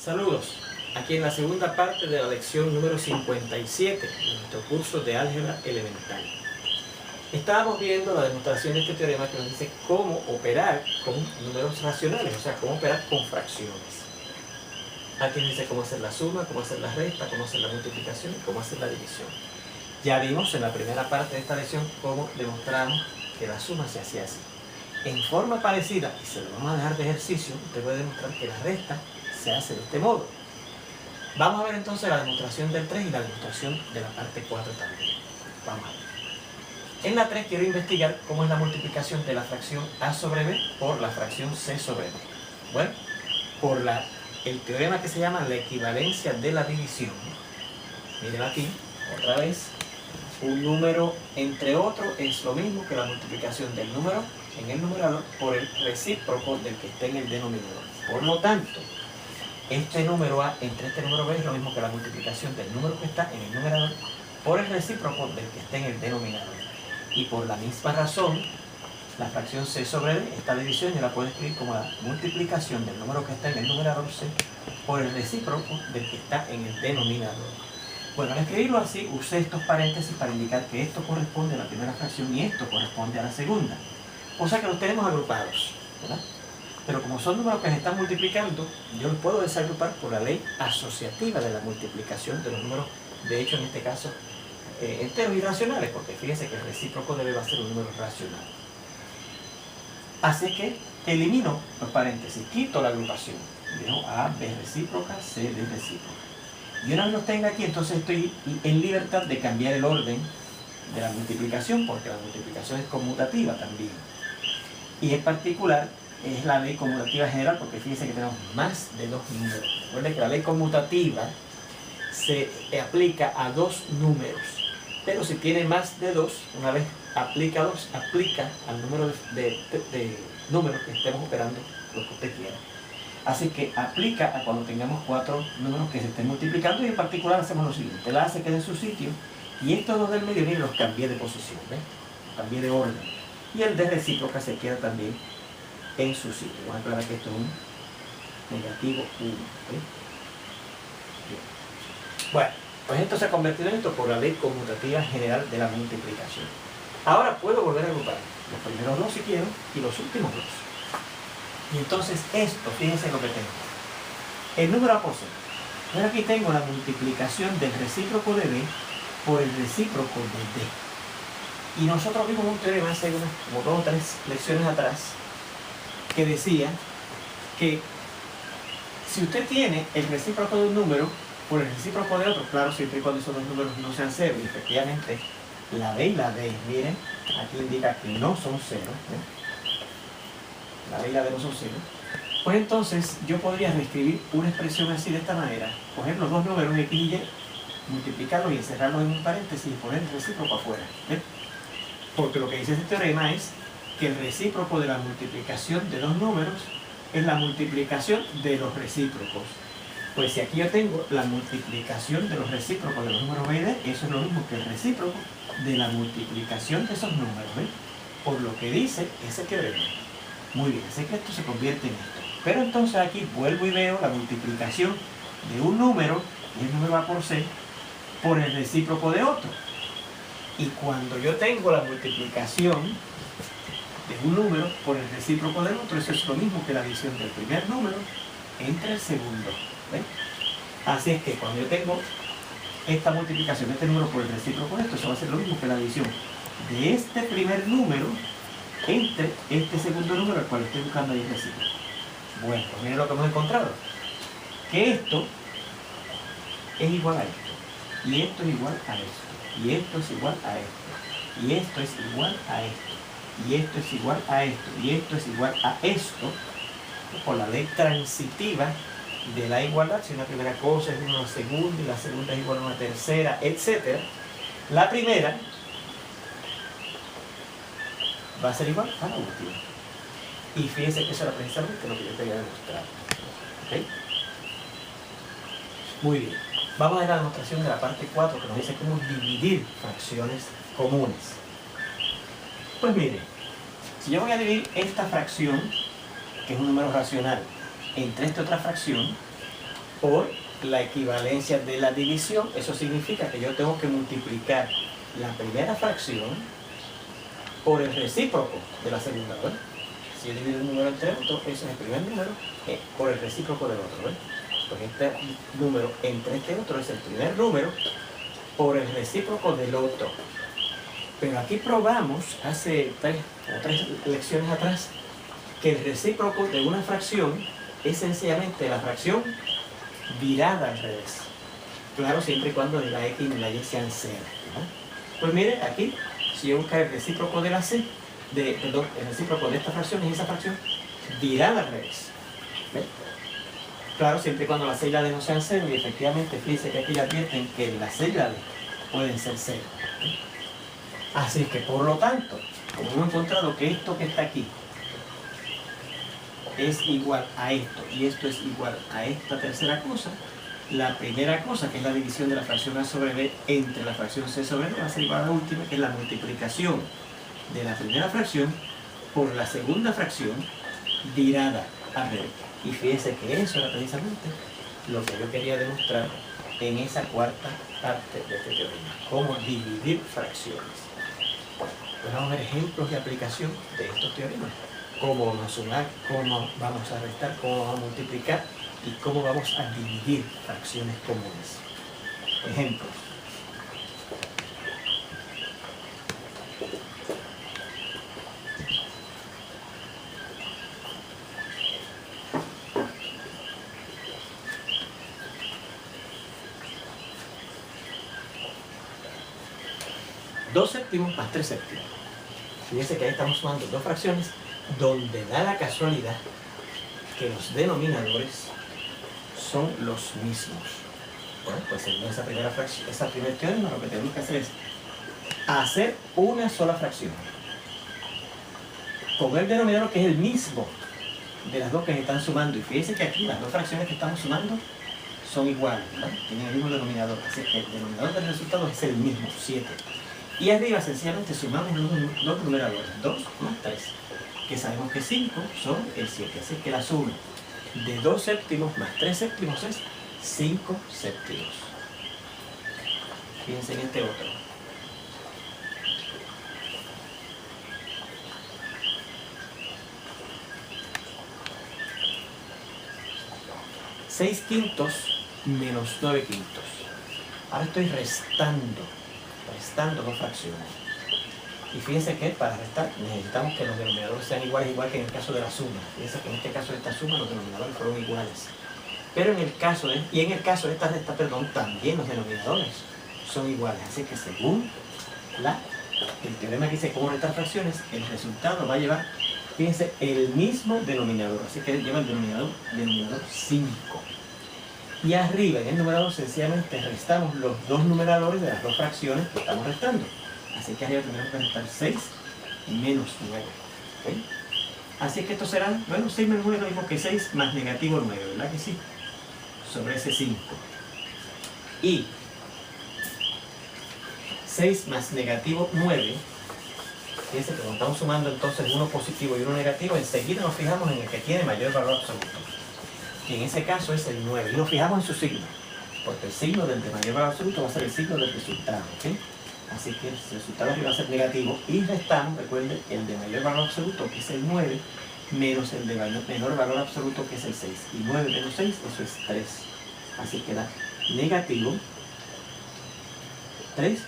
Saludos, aquí en la segunda parte de la lección número 57 de nuestro curso de álgebra elemental. Estábamos viendo la demostración de este teorema que nos dice cómo operar con números racionales, o sea, cómo operar con fracciones. Aquí nos dice cómo hacer la suma, cómo hacer la resta, cómo hacer la multiplicación y cómo hacer la división. Ya vimos en la primera parte de esta lección cómo demostramos que la suma se hacía así. En forma parecida, y se lo vamos a dejar de ejercicio, usted puede demostrar que la resta se hace de este modo. Vamos a ver entonces la demostración del 3 y la demostración de la parte 4 también. Vamos a ver. En la 3 quiero investigar cómo es la multiplicación de la fracción a sobre b por la fracción c sobre b. Bueno, por el teorema que se llama la equivalencia de la división. Miren aquí, otra vez, un número entre otro es lo mismo que la multiplicación del número en el numerador por el recíproco del que esté en el denominador. Por lo tanto, este número A entre este número B es lo mismo que la multiplicación del número que está en el numerador por el recíproco del que esté en el denominador. Y por la misma razón, la fracción c sobre d, esta división yo la puedo escribir como la multiplicación del número que está en el numerador c por el recíproco del que está en el denominador. Bueno, al escribirlo así, usé estos paréntesis para indicar que esto corresponde a la primera fracción y esto corresponde a la segunda. O sea que los tenemos agrupados, ¿verdad? Pero como son números que se están multiplicando, yo los puedo desagrupar por la ley asociativa de la multiplicación de los números, de hecho en este caso, enteros irracionales, porque fíjense que el recíproco de b va a ser un número racional. Así que elimino los paréntesis, quito la agrupación. Dejo A, B recíproca, C, D recíproca. Y una vez los tenga aquí, entonces estoy en libertad de cambiar el orden de la multiplicación, porque la multiplicación es conmutativa también. Y en particular es la ley conmutativa general, porque fíjense que tenemos más de dos números. Recuerden que la ley conmutativa se aplica a dos números, pero si tiene más de dos, una vez aplica dos, aplica al número de números que estemos operando, lo que usted quiera. Así que aplica a cuando tengamos cuatro números que se estén multiplicando, y en particular hacemos lo siguiente: la A se queda en su sitio y estos dos del medio los cambié de posición, ¿ves? Los cambié de orden, y el de recíproca se queda también en su sitio. Vamos a aclarar que esto es un negativo 1, ¿ves? Bueno, pues esto se ha convertido en esto por la ley conmutativa general de la multiplicación. Ahora puedo volver a agrupar los primeros dos si quiero y los últimos dos. Y entonces esto, fíjense lo que tengo. El número A por C. Pero aquí tengo la multiplicación del recíproco de B por el recíproco de D. Y nosotros vimos un teorema hace como 2 o 3 lecciones atrás que decía que si usted tiene el recíproco de un número por el recíproco de otro, claro, siempre y cuando esos dos números no sean cero, y efectivamente la B y la D, miren, aquí indica que no son cero, ¿eh? La B y la D no son cero, pues entonces yo podría reescribir una expresión así de esta manera: coger los dos números X y Y, multiplicarlos y encerrarlos en un paréntesis y poner el recíproco afuera, ¿eh? Porque lo que dice este teorema es que el recíproco de la multiplicación de dos números es la multiplicación de los recíprocos. Pues si aquí yo tengo la multiplicación de los recíprocos de los números B y D, eso es lo mismo que el recíproco de la multiplicación de esos números, ¿ves? Por lo que dice ese teorema. Muy bien, así que esto se convierte en esto. Pero entonces aquí vuelvo y veo la multiplicación de un número, y el número A por C, por el recíproco de otro. Y cuando yo tengo la multiplicación de un número por el recíproco del otro, eso es lo mismo que la división del primer número entre el segundo. ¿Ven? Así es que cuando yo tengo esta multiplicación de este número por el recíproco de esto, eso va a ser lo mismo que la división de este primer número entre este segundo número al cual estoy buscando ahí el recíproco. Bueno, pues miren lo que hemos encontrado: que esto es igual a esto, y esto es igual a esto, y esto es igual a esto, y esto es igual a esto, y esto es igual a esto, y esto es igual a esto, por la ley transitiva de la igualdad. Si una primera cosa es una segunda y la segunda es igual a una tercera, etc., la primera va a ser igual a la última. Y fíjense que eso era precisamente lo que yo quería demostrar. ¿Okay? Muy bien. Vamos a ver la demostración de la parte 4, que nos dice cómo dividir fracciones comunes. Pues mire, si yo voy a dividir esta fracción, que es un número racional, entre esta otra fracción, por la equivalencia de la división. Eso significa que yo tengo que multiplicar la primera fracción por el recíproco de la segunda, ¿verdad? Si yo divido un número entre otro, ese es el primer número, por el recíproco del otro, ¿verdad? Pues este número entre este otro es el primer número por el recíproco del otro. Pero aquí probamos, hace tres lecciones atrás, que el recíproco de una fracción es sencillamente la fracción virada al revés. Claro, siempre y cuando la x y la y sean cero, ¿no? Pues mire, aquí, si yo busco el recíproco de la c, perdón, el recíproco de esta fracción es esa fracción virada al revés. ¿Ves? Claro, siempre y cuando la c y la d no sean cero, y efectivamente, fíjense que aquí ya advierten que la c y la d pueden ser cero. Así que, por lo tanto, como hemos encontrado que esto que está aquí es igual a esto y esto es igual a esta tercera cosa, la primera cosa, que es la división de la fracción a sobre b entre la fracción c sobre d, va a ser igual a la última, que es la multiplicación de la primera fracción por la segunda fracción virada al revés. Y fíjense que eso era precisamente lo que yo quería demostrar en esa cuarta parte de este teorema, cómo dividir fracciones. Pues vamos a ver ejemplos de aplicación de estos teoremas. Cómo vamos a sumar, cómo vamos a restar, cómo vamos a multiplicar y cómo vamos a dividir fracciones comunes. Ejemplos. Dos séptimos más 3 séptimos. Fíjense que ahí estamos sumando dos fracciones donde da la casualidad que los denominadores son los mismos. Bueno, pues en esa primera fracción, esa primer teorema, lo que tenemos que hacer es hacer una sola fracción con el denominador que es el mismo de las dos que se están sumando. Y fíjense que aquí las dos fracciones que estamos sumando son iguales, ¿verdad? Tienen el mismo denominador, así que el denominador del resultado es el mismo, 7. Y arriba sencillamente sumamos los numeradores, 2 más 3, que sabemos que 5 son el 7. Así que la suma de 2 séptimos más 3 séptimos es 5 séptimos. Fíjense en este otro. Seis quintos menos 9 quintos. Ahora estoy restando dos fracciones. Y fíjense que para restar necesitamos que los denominadores sean iguales, igual que en el caso de la suma. Fíjense que en este caso de esta suma los denominadores fueron iguales. Pero en el caso de esta resta, también los denominadores son iguales. Así que según el teorema que dice cómo restar fracciones, el resultado va a llevar, fíjense, el mismo denominador. Así que lleva el denominador 5. Y arriba, en el numerador, sencillamente restamos los dos numeradores de las dos fracciones que estamos restando. Así que arriba tendremos que restar 6 menos 9. ¿Okay? Así que esto será, bueno, 6 menos 9 es lo mismo que 6 más negativo 9, ¿verdad que sí? Sobre ese 5. Y 6 más negativo 9, fíjense que cuando estamos sumando entonces uno positivo y uno negativo, enseguida nos fijamos en el que tiene mayor valor absoluto. Y en ese caso es el 9. Y nos fijamos en su signo, porque el signo del de mayor valor absoluto va a ser el signo del resultado, ¿okay? Así que el resultado va a ser negativo y restamos, recuerden, el de mayor valor absoluto, que es el 9, menos el de menor valor absoluto, que es el 6. Y 9 menos 6, eso es 3. Así que da negativo 3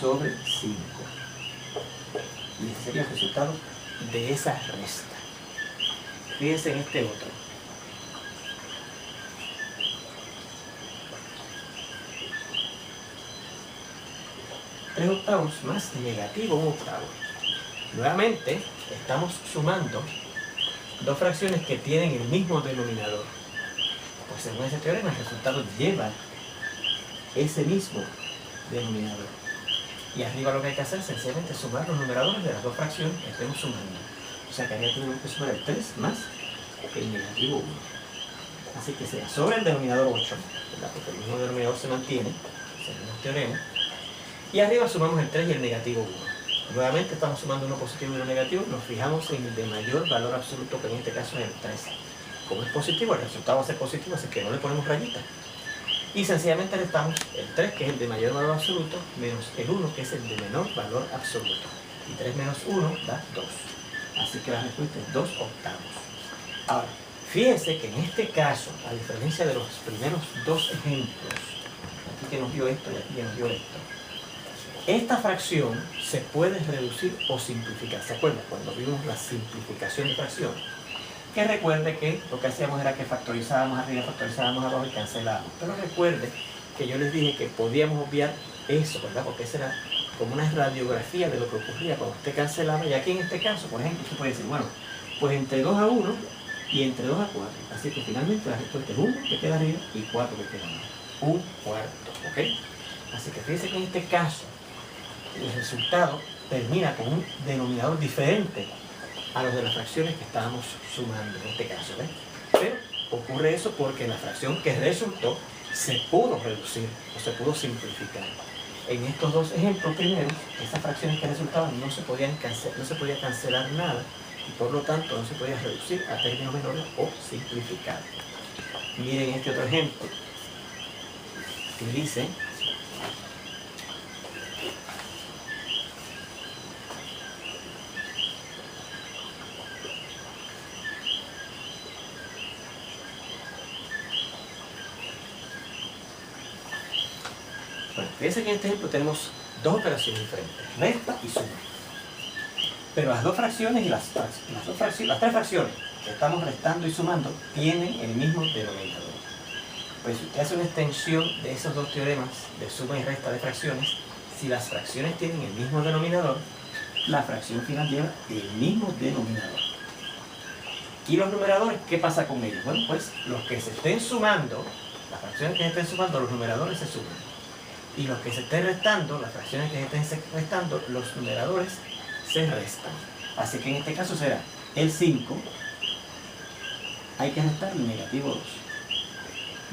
sobre 5. Y ese sería el resultado de esa resta. Fíjense en este otro. 3 octavos más negativo 1 octavo. Nuevamente, estamos sumando dos fracciones que tienen el mismo denominador. Pues según ese teorema, el resultado lleva ese mismo denominador. Y arriba lo que hay que hacer es sencillamente sumar los numeradores de las dos fracciones que estemos sumando. O sea que ahí tenemos que sumar el 3 más el negativo 1. Así que será sobre el denominador 8, ¿verdad? Porque el mismo denominador se mantiene, según el teorema. Y arriba sumamos el 3 y el negativo 1. Nuevamente estamos sumando uno positivo y uno negativo. Nos fijamos en el de mayor valor absoluto, que en este caso es el 3. como es positivo, el resultado va a ser positivo, así que no le ponemos rayita. Y sencillamente restamos el 3, que es el de mayor valor absoluto, menos el 1, que es el de menor valor absoluto. Y 3 menos 1 da 2. Así que la respuesta es 2 octavos. Ahora, fíjense que en este caso, a diferencia de los primeros dos ejemplos, aquí que nos dio esto y aquí que nos dio esto, esta fracción se puede reducir o simplificar. ¿Se acuerdan cuando vimos la simplificación de fracciones? Que recuerde que lo que hacíamos era que factorizábamos arriba, factorizábamos abajo y cancelábamos. Pero recuerde que yo les dije que podíamos obviar eso, ¿verdad? Porque esa era como una radiografía de lo que ocurría cuando usted cancelaba. Y aquí en este caso, por ejemplo, usted puede decir, bueno, pues entre 2 a 1 y entre 2 a 4. Así que finalmente la respuesta es 1 que queda arriba y 4 que queda abajo. 1 cuarto, ¿ok? Así que fíjense que en este caso el resultado termina con un denominador diferente a los de las fracciones que estábamos sumando en este caso, ¿ves? Pero ocurre eso porque la fracción que resultó se pudo reducir o se pudo simplificar. En estos dos ejemplos primeros, esas fracciones que resultaban no se podía cancelar nada y por lo tanto no se podía reducir a términos menores o simplificar. Miren este otro ejemplo que dice fíjense que en este ejemplo tenemos dos operaciones diferentes, resta y suma. Pero las dos fracciones y las tres fracciones que estamos restando y sumando tienen el mismo denominador. Pues si usted hace una extensión de esos dos teoremas de suma y resta de fracciones, si las fracciones tienen el mismo denominador, la fracción final lleva el mismo denominador. ¿Y los numeradores qué pasa con ellos? Bueno, pues los que se estén sumando, las fracciones que se estén sumando, los numeradores se suman. Y los que se estén restando, las fracciones que se estén restando, los numeradores se restan. Así que en este caso será el 5, hay que restarle negativo 2.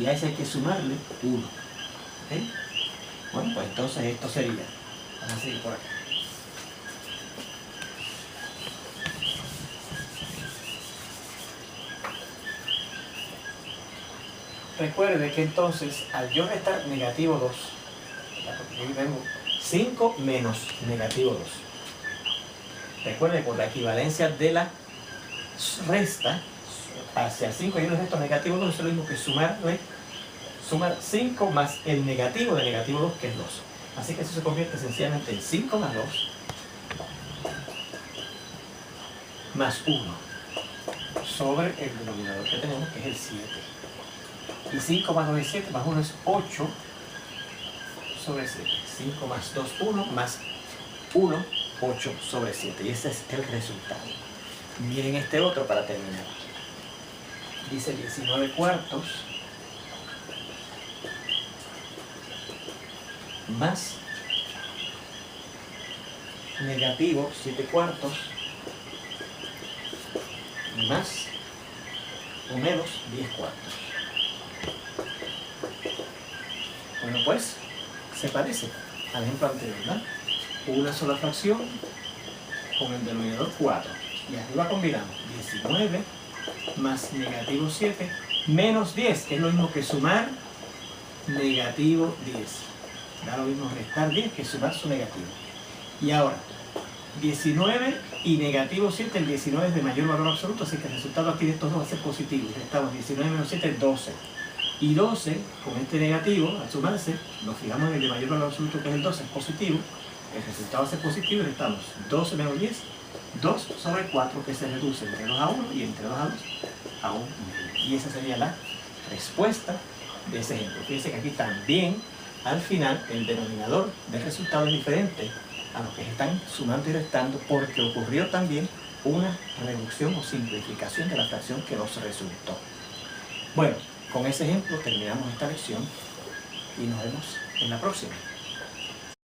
Y a ese hay que sumarle 1. ¿Okay? Bueno, pues entonces esto sería. Vamos a seguir por acá. Recuerde que entonces, al yo restar negativo 2, porque aquí tengo 5 menos negativo 2. Recuerde, por la equivalencia de la resta, hacia el 5 yo le resto negativo 2, es lo mismo que sumar 5 más el negativo de negativo 2, que es 2. Así que eso se convierte sencillamente en 5 más 2 más 1 sobre el denominador que tenemos, que es el 7. Y 5 más 2 es 7, más 1 es 8 sobre 7. 5 más 2, 1, más 1, 8 sobre 7. Y ese es el resultado. Miren este otro para terminar. Dice 19 cuartos más negativo 7 cuartos más o menos 10 cuartos. Bueno, pues se parece al ejemplo anterior, ¿verdad? Una sola fracción con el denominador 4. Y arriba combinamos 19 más negativo 7 menos 10, que es lo mismo que sumar negativo 10. Da lo mismo restar 10 que sumar su negativo. Y ahora, 19 y negativo 7, el 19 es de mayor valor absoluto, así que el resultado aquí de estos dos va a ser positivo. Restamos 19 menos 7, 12. Y 12, con este negativo, al sumarse, nos fijamos en el de mayor valor absoluto, que es el 12, es positivo. El resultado va a ser positivo y restamos 12 menos 10, 2 sobre 4, que se reduce entre 2 a 1 y entre 2 a 2 a 1. Y esa sería la respuesta de ese ejemplo. Fíjense que aquí también, al final, el denominador del resultado es diferente a los que se están sumando y restando, porque ocurrió también una reducción o simplificación de la fracción que nos resultó. Bueno, con ese ejemplo terminamos esta lección y nos vemos en la próxima.